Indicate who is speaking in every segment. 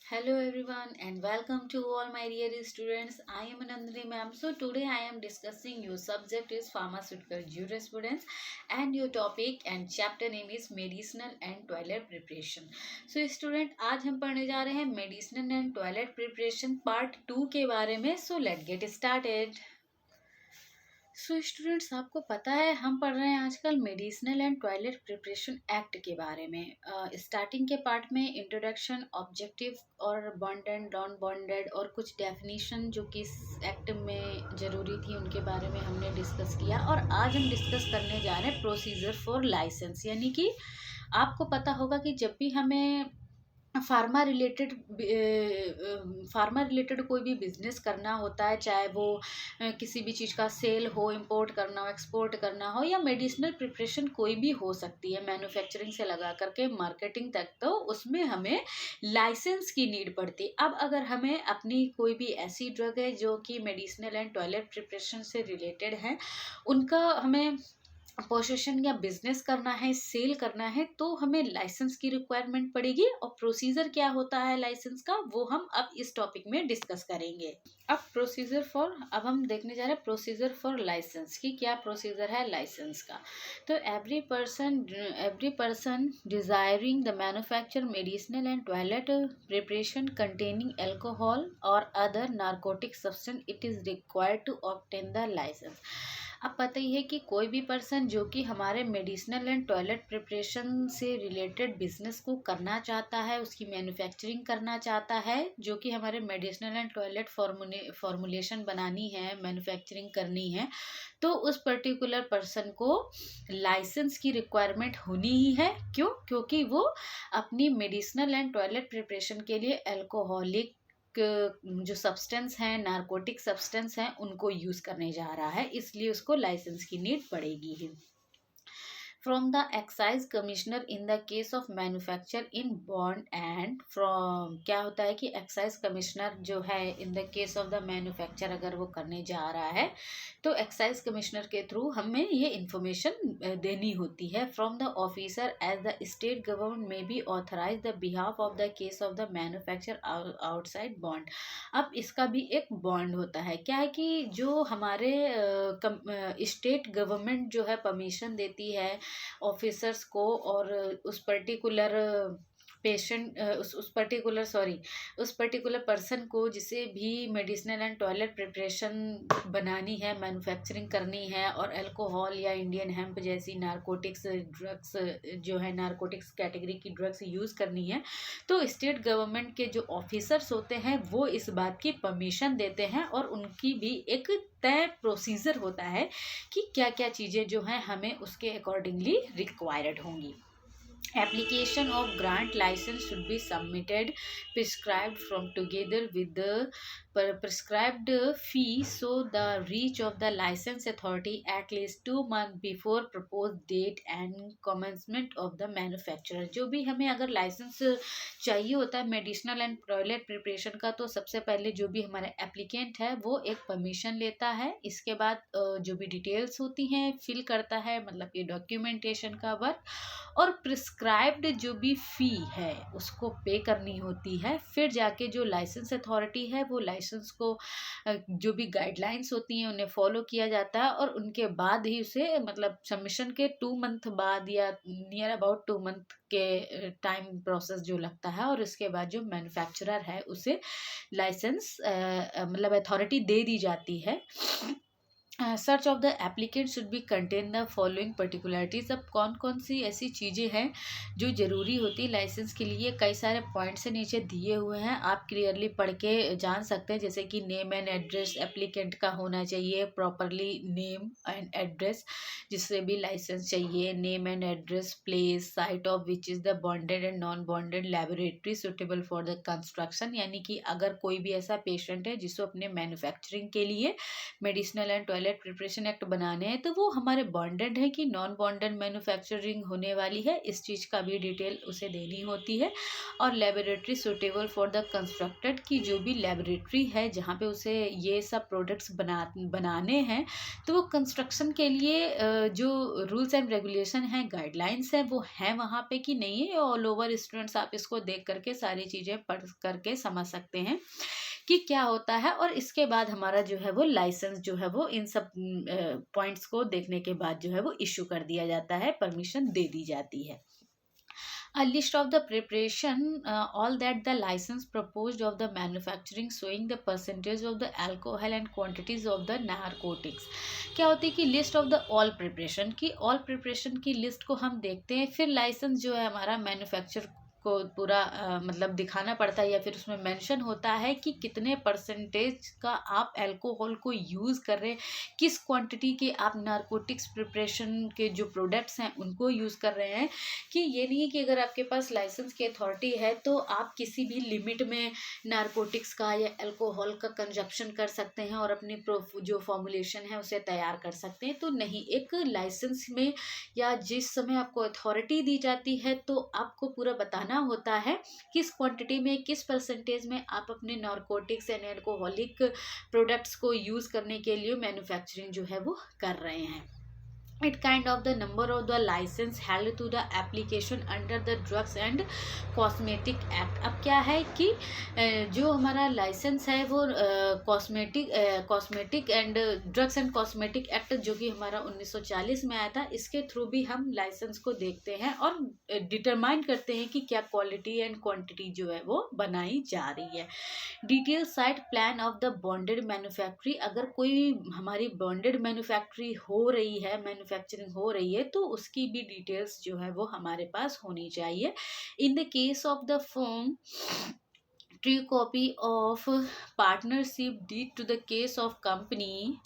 Speaker 1: Hello everyone and welcome to all my dear students. I am Nandini ma'am. So today I am discussing your subject is pharmaceutical jurisprudence and your topic and chapter name is medicinal and toilet preparation. So student आज हम पढ़ने जा रहे हैं medicinal and toilet preparation part 2 के बारे में. So let's get started. So students आपको पता है हम पढ़ रहे हैं आजकल medicinal and toilet preparation act के बारे में। स्टार्टिंग के पार्ट में इंट्रोडक्शन, ऑब्जेक्टिव और बॉन्डेड नॉन बॉन्डेड और कुछ डेफिनेशन जो कि इस एक्ट में ज़रूरी थी उनके बारे में हमने डिस्कस किया। और आज हम डिस्कस करने जा रहे हैं प्रोसीजर फॉर लाइसेंस, यानी कि आपको पता होगा कि जब भी हमें फार्मा रिलेटेड कोई भी बिजनेस करना होता है, चाहे वो किसी भी चीज़ का सेल हो, इंपोर्ट करना हो, एक्सपोर्ट करना हो, या मेडिसिनल प्रिपरेशन कोई भी हो सकती है, मैन्युफैक्चरिंग से लगा करके मार्केटिंग तक, तो उसमें हमें लाइसेंस की नीड पड़ती है। अब अगर हमें अपनी कोई भी ऐसी ड्रग है जो कि मेडिसिनल एंड टॉयलेट प्रिपरेशन से रिलेटेड है, उनका हमें पोसेशन या बिजनेस करना है, सेल करना है, तो हमें लाइसेंस की रिक्वायरमेंट पड़ेगी। और प्रोसीजर क्या होता है लाइसेंस का, वो हम अब इस टॉपिक में डिस्कस करेंगे। अब हम देखने जा रहे हैं प्रोसीजर फॉर लाइसेंस की क्या प्रोसीजर है लाइसेंस का। तो every person desiring the manufacture medicinal and toilet preparation containing alcohol और other narcotic substance, it is required to obtain the licence. अब पता ही है कि कोई भी पर्सन जो कि हमारे मेडिसिनल एंड टॉयलेट प्रिपरेशन से रिलेटेड बिजनेस को करना चाहता है, उसकी मैन्युफैक्चरिंग करना चाहता है, जो कि हमारे मेडिसिनल एंड टॉयलेट फॉर्मुलेशन बनानी है, मैन्युफैक्चरिंग करनी है, तो उस पर्टिकुलर पर्सन को लाइसेंस की रिक्वायरमेंट होनी ही है। क्यों? क्योंकि वो अपनी मेडिसिनल एंड टॉयलेट प्रिपरेशन के लिए अल्कोहलिक जो सब्सटेंस हैं, नारकोटिक सब्सटेंस हैं, उनको यूज़ करने जा रहा है, इसलिए उसको लाइसेंस की नीड पड़ेगी ही। From the excise commissioner in the case of manufacture in bond and from, क्या होता है कि एक्साइज कमिश्नर जो है in the case of the manufacture अगर वो करने जा रहा है, तो एक्साइज कमिश्नर के थ्रू हमें ये इंफॉर्मेशन देनी होती है। From the officer as the state government में be authorise the behalf of the case of the manufacture outside bond. अब इसका भी एक बॉन्ड होता है। क्या है कि जो हमारे स्टेट गवर्नमेंट जो है परमिशन देती है ऑफिसर्स को, और उस पर्टिकुलर उस पर्टिकुलर पर्सन को जिसे भी मेडिसिनल एंड टॉयलेट प्रिपरेशन बनानी है, मैन्युफैक्चरिंग करनी है, और अल्कोहल या इंडियन हेम्प जैसी नारकोटिक्स ड्रग्स जो है, नारकोटिक्स कैटेगरी की ड्रग्स यूज़ करनी है, तो स्टेट गवर्नमेंट के जो ऑफिसर्स होते हैं वो इस बात की परमिशन देते हैं, और उनकी भी एक तय प्रोसीजर होता है कि क्या क्या चीज़ें जो हैं हमें उसके अकॉर्डिंगली रिक्वायर्ड होंगी। Application of grant license should be submitted prescribed from together with the prescribed fee, so the reach of the license authority at least 2 months before proposed date and commencement of the manufacturer। जो भी हमें अगर licence चाहिए होता है medicinal and toilet preparation का, तो सबसे पहले जो भी हमारा एप्लीकेंट है वो एक परमिशन लेता है। इसके बाद जो भी डिटेल्स होती हैं फिल करता है, मतलब ये डॉक्यूमेंटेशन का वर्क, और प्रिस्क्राइब्ड जो भी फ़ी है उसको पे करनी होती है। फिर जाके जो लाइसेंस अथॉरिटी है वो लाइसेंस को जो भी गाइडलाइंस होती हैं उन्हें फॉलो किया जाता है, और उनके बाद ही उसे, मतलब सबमिशन के 2 मंथ बाद या नियर अबाउट 2 मंथ के टाइम प्रोसेस जो लगता है, और इसके बाद जो मैन्युफैक्चरर है उसे लाइसेंस मतलब अथॉरिटी दे दी जाती है। Search of the applicant should be contain the following particularities. अब कौन कौन सी ऐसी चीज़ें हैं जो ज़रूरी होती है लाइसेंस के लिए, कई सारे पॉइंट्स से नीचे दिए हुए हैं, आप क्लियरली पढ़ के जान सकते हैं। जैसे कि नेम एंड एड्रेस एप्लीकेंट का होना चाहिए, प्रॉपरली नेम एंड एड्रेस जिससे भी लाइसेंस चाहिए, name and address, place, site of which is the bonded and non bonded laboratory suitable for the construction, यानी कि अगर कोई भी ऐसा पेशेंट है जिसको अपने मैन्युफैक्चरिंग के लिए medicinal and toilet preparation act बनाने हैं तो वो हमारे बॉन्डेड है कि नॉन बॉन्डेड मैन्युफैक्चरिंग होने वाली है, इस चीज़ का भी डिटेल उसे देनी होती है। और laboratory suitable for the constructed, की जो भी लेबोरेटरी है जहाँ पे उसे ये सब प्रोडक्ट्स बनाने हैं, तो वो कंस्ट्रक्शन के लिए जो रूल्स एंड रेगुलेशन हैं, गाइडलाइंस हैं, वो हैं वहाँ पे कि नहीं है। ऑल ओवर स्टूडेंट्स आप इसको देख करके सारी चीज़ें पढ़ करके समझ सकते हैं कि क्या होता है। और इसके बाद हमारा जो है वो लाइसेंस जो है वो इन सब पॉइंट्स को देखने के बाद जो है वो इशू कर दिया जाता है, परमिशन दे दी जाती है। A list of the preparation, all that the license proposed of the manufacturing showing the percentage of the alcohol and quantities of the narcotics। क्या होती है कि list of the all preparation की, ऑल प्रिपरेशन की list को हम देखते हैं, फिर लाइसेंस जो है हमारा मैन्युफैक्चर को पूरा मतलब दिखाना पड़ता है, या फिर उसमें मेंशन होता है कि कितने परसेंटेज का आप अल्कोहल को यूज़ कर रहे हैं, किस क्वांटिटी के आप नारकोटिक्स प्रिपरेशन के जो प्रोडक्ट्स हैं उनको यूज़ कर रहे हैं। कि ये नहीं है कि अगर आपके पास लाइसेंस की अथॉरिटी है तो आप किसी भी लिमिट में नारकोटिक्स का या अल्कोहल का कंजप्शन कर सकते हैं और अपनी जो फॉर्मुलेशन है उसे तैयार कर सकते हैं। तो नहीं, एक लाइसेंस में या जिस समय आपको अथॉरिटी दी जाती है तो आपको पूरा बताना होता है किस क्वांटिटी में, किस परसेंटेज में आप अपने नारकोटिक्स एंड अल्कोहलिक प्रोडक्ट्स को यूज़ करने के लिए मैन्युफैक्चरिंग जो है वो कर रहे हैं। It kind of the number of the license held to the application under the Drugs and Cosmetic Act। अब क्या है कि जो हमारा लाइसेंस है वो cosmetic and drugs and cosmetic act जो कि हमारा 1940 में आया था, इसके थ्रू भी हम लाइसेंस को देखते हैं और डिटरमाइन करते हैं कि क्या क्वालिटी एंड क्वांटिटी जो है वो बनाई जा रही है। Detail site plan of the bonded manufactory, अगर कोई हमारी बॉन्डेड मैन्युफैक्चरी हो रही है, मैन्युफैक्चरिंग हो रही है, तो उसकी भी डिटेल्स जो है वो हमारे पास होनी चाहिए। In the case of the firm, true copy of partnership deed to the case of company.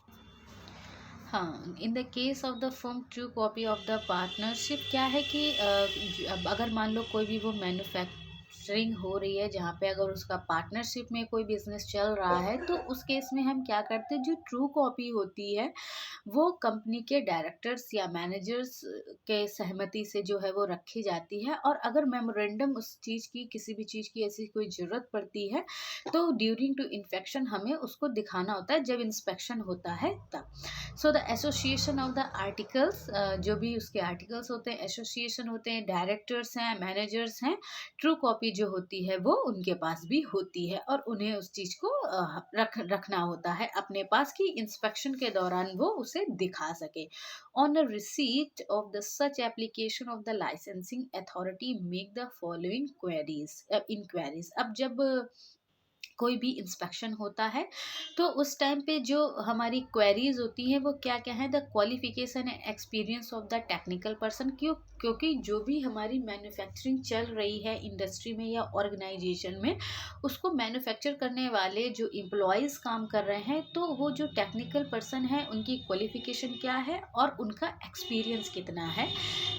Speaker 1: हाँ, in the case of the firm true copy of the partnership, क्या है कि अब अगर मान लो कोई भी वो मैन्युफैक्चरिंग हो रही है जहाँ पे अगर उसका पार्टनरशिप में कोई बिजनेस चल रहा है, तो उस केस में हम क्या करते हैं, जो ट्रू कॉपी होती है वो कंपनी के डायरेक्टर्स या मैनेजर्स के सहमति से जो है वो रखी जाती है। और अगर मेमोरेंडम उस चीज़ की, किसी भी चीज़ की ऐसी कोई ज़रूरत पड़ती है तो ड्यूरिंग टू इंस्पेक्शन हमें उसको दिखाना होता है, जब इंस्पेक्शन होता है तब। So the association of the articles, जो भी उसके आर्टिकल्स होते हैं, एसोसिएशन होते हैं, डायरेक्टर्स हैं, मैनेजर्स हैं, ट्रू कॉपी जो होती है वो उनके पास भी होती है और उन्हें उस चीज़ को रखना होता है अपने पास कि इंस्पेक्शन के दौरान वो उसे दिखा सके। On the receipt of the such application of the licensing authority make the following inquiries. अब जब कोई भी इंस्पेक्शन होता है तो उस टाइम पे जो हमारी क्वेरीज होती हैं वो क्या क्या है, the qualification and experience of the technical person. क्योंकि जो भी हमारी मैन्युफैक्चरिंग चल रही है इंडस्ट्री में या ऑर्गेनाइजेशन में, उसको मैन्युफैक्चर करने वाले जो एम्प्लॉयज़ काम कर रहे हैं, तो वो जो टेक्निकल पर्सन है उनकी क्वालिफिकेशन क्या है और उनका एक्सपीरियंस कितना है।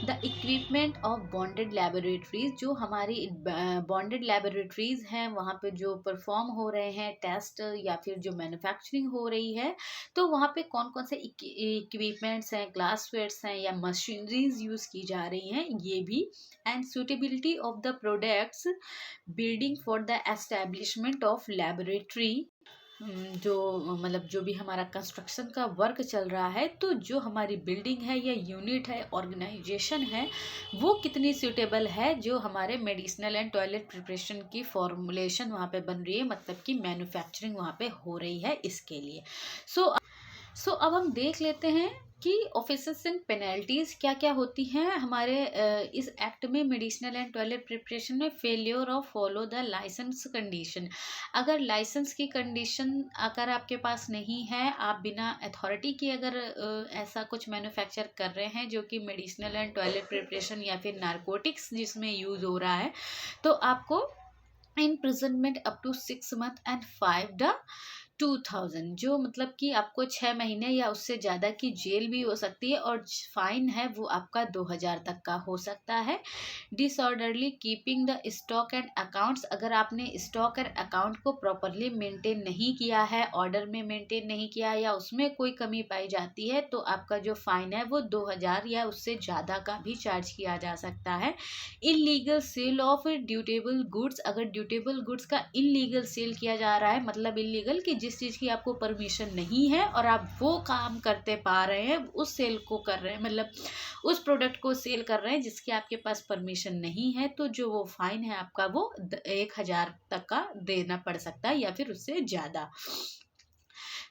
Speaker 1: The equipment of bonded laboratories, जो हमारी बॉन्डेड लेबोरेटरीज हैं वहाँ पे जो परफॉर्म हो रहे हैं टेस्ट या फिर जो मैन्युफैक्चरिंग हो रही है, तो वहाँ पे कौन कौन से इक्विपमेंट्स हैं, ग्लासवेयर्स हैं या मशीनरीज यूज़ की जा रही हैं, ये भी। And suitability of the products building for the establishment of laboratory, जो मतलब जो भी हमारा कंस्ट्रक्शन का वर्क चल रहा है, तो जो हमारी बिल्डिंग है या यूनिट है, ऑर्गेनाइजेशन है, वो कितनी सूटेबल है जो हमारे मेडिसिनल एंड टॉयलेट प्रिपरेशन की फॉर्मुलेशन वहाँ पे बन रही है, मतलब कि मैन्युफैक्चरिंग वहाँ पे हो रही है, इसके लिए। सो अब हम देख लेते हैं कि ऑफेंसेस एंड पेनल्टीज़ क्या क्या होती हैं हमारे इस एक्ट में, मेडिसिनल एंड टॉयलेट प्रिपरेशन में। Failure of follow the licence condition, अगर लाइसेंस की कंडीशन अगर आपके पास नहीं है, आप बिना अथॉरिटी के अगर ऐसा कुछ मैन्युफैक्चर कर रहे हैं जो कि मेडिसिनल एंड टॉयलेट प्रिपरेशन या फिर नारकोटिक्स जिसमें यूज़ हो रहा है, तो आपको imprisonment up to 6 months and 5 2000, जो मतलब कि आपको 6 महीने या उससे ज़्यादा की जेल भी हो सकती है, और फाइन है वो आपका 2000 तक का हो सकता है। Disorderly keeping the stock and accounts, अगर आपने स्टॉक और अकाउंट को प्रॉपरली मेंटेन नहीं किया है, ऑर्डर में मेंटेन नहीं किया, या उसमें कोई कमी पाई जाती है, तो आपका जो फाइन है वो 2000 या उससे ज़्यादा का भी चार्ज किया जा सकता है। Illegal sale of dutiable goods, अगर ड्यूटेबल गुड्स का इलीगल सेल किया जा रहा है, मतलब इलीगल कि जिस चीज़ की आपको परमिशन नहीं है और आप वो काम करते पा रहे हैं, उस सेल को कर रहे हैं, मतलब उस प्रोडक्ट को सेल कर रहे हैं जिसकी आपके पास परमिशन नहीं है, तो जो वो फाइन है आपका वो 1000 तक का देना पड़ सकता है या फिर उससे ज़्यादा।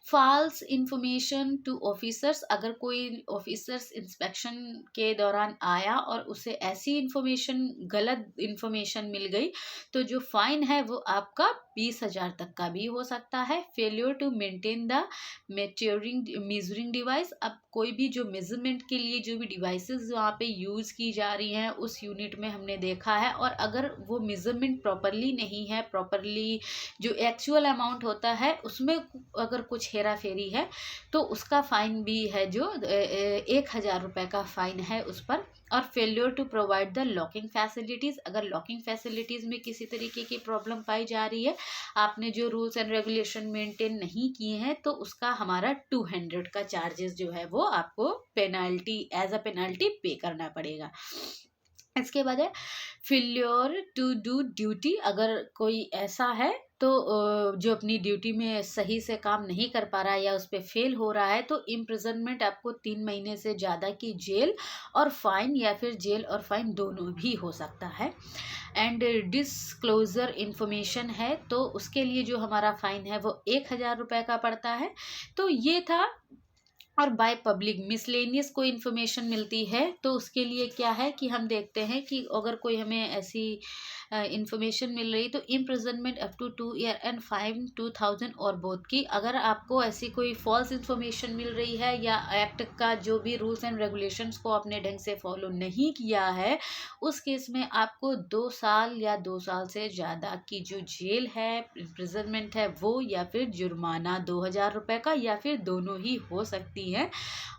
Speaker 1: फॉल्स इंफॉर्मेशन टू ऑफिसर्स, अगर कोई ऑफिसर्स इंस्पेक्शन के दौरान आया और उसे ऐसी इंफॉर्मेशन, गलत इंफॉर्मेशन मिल गई, तो जो फाइन है वो आपका 20,000 तक का भी हो सकता है। Failure to maintain the measuring device, अब कोई भी जो मेजरमेंट के लिए जो भी डिवाइसेस वहाँ पे यूज़ की जा रही हैं उस यूनिट में हमने देखा है, और अगर वो मेजरमेंट प्रॉपरली नहीं है, प्रॉपरली जो एक्चुअल अमाउंट होता है उसमें अगर कुछ हेरा फेरी है, तो उसका फाइन भी है जो 1000 रुपये का फाइन है उस पर। और failure to provide the locking facilities, अगर लॉकिंग फैसिलिटीज़ में किसी तरीके की प्रॉब्लम पाई जा रही है, आपने जो रूल्स एंड रेगुलेशन मेंटेन नहीं किए हैं, तो उसका हमारा 200 का चार्जेस जो है वो आपको पेनाल्टी, एज अ पेनाल्टी पे करना पड़ेगा। इसके बाद है फेल्योर टू डू ड्यूटी, अगर कोई ऐसा है तो जो अपनी ड्यूटी में सही से काम नहीं कर पा रहा है या उस पर फेल हो रहा है, तो इम्प्रिजनमेंट आपको 3 महीने से ज़्यादा की जेल और फाइन, या फिर जेल और फाइन दोनों भी हो सकता है। एंड डिस्क्लोजर इंफॉर्मेशन है, तो उसके लिए जो हमारा फाइन है वो 1000 रुपये का पड़ता है। तो ये था। और बाय पब्लिक मिसलेनियस कोई इन्फॉर्मेशन मिलती है, तो उसके लिए क्या है कि हम देखते हैं कि अगर कोई हमें ऐसी इंफॉर्मेशन मिल रही, तो imprisonment up to 2 year and fine 2000 और बोथ की। अगर आपको ऐसी कोई फॉल्स इन्फॉर्मेशन मिल रही है या एक्ट का जो भी रूल्स एंड रेगुलेशंस को आपने ढंग से फॉलो नहीं किया है, उस केस में आपको 2 साल या 2 साल से ज़्यादा की जो जेल है, इम्प्रिजनमेंट है वो, या फिर जुर्माना 2000 रुपये का, या फिर दोनों ही हो सकती है।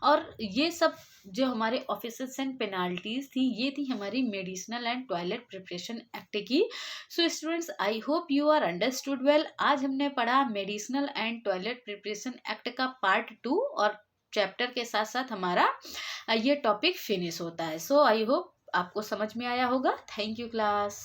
Speaker 1: और ये सब जो हमारे ऑफिसर्स एंड पेनाल्टीज थी, ये थी हमारी medicinal and toilet preparation act की। So students, I hope you are understood well. आज हमने पढ़ा medicinal and toilet preparation act का पार्ट 2, और चैप्टर के साथ साथ हमारा ये टॉपिक फिनिश होता है। सो आई होप आपको समझ में आया होगा। Thank you class.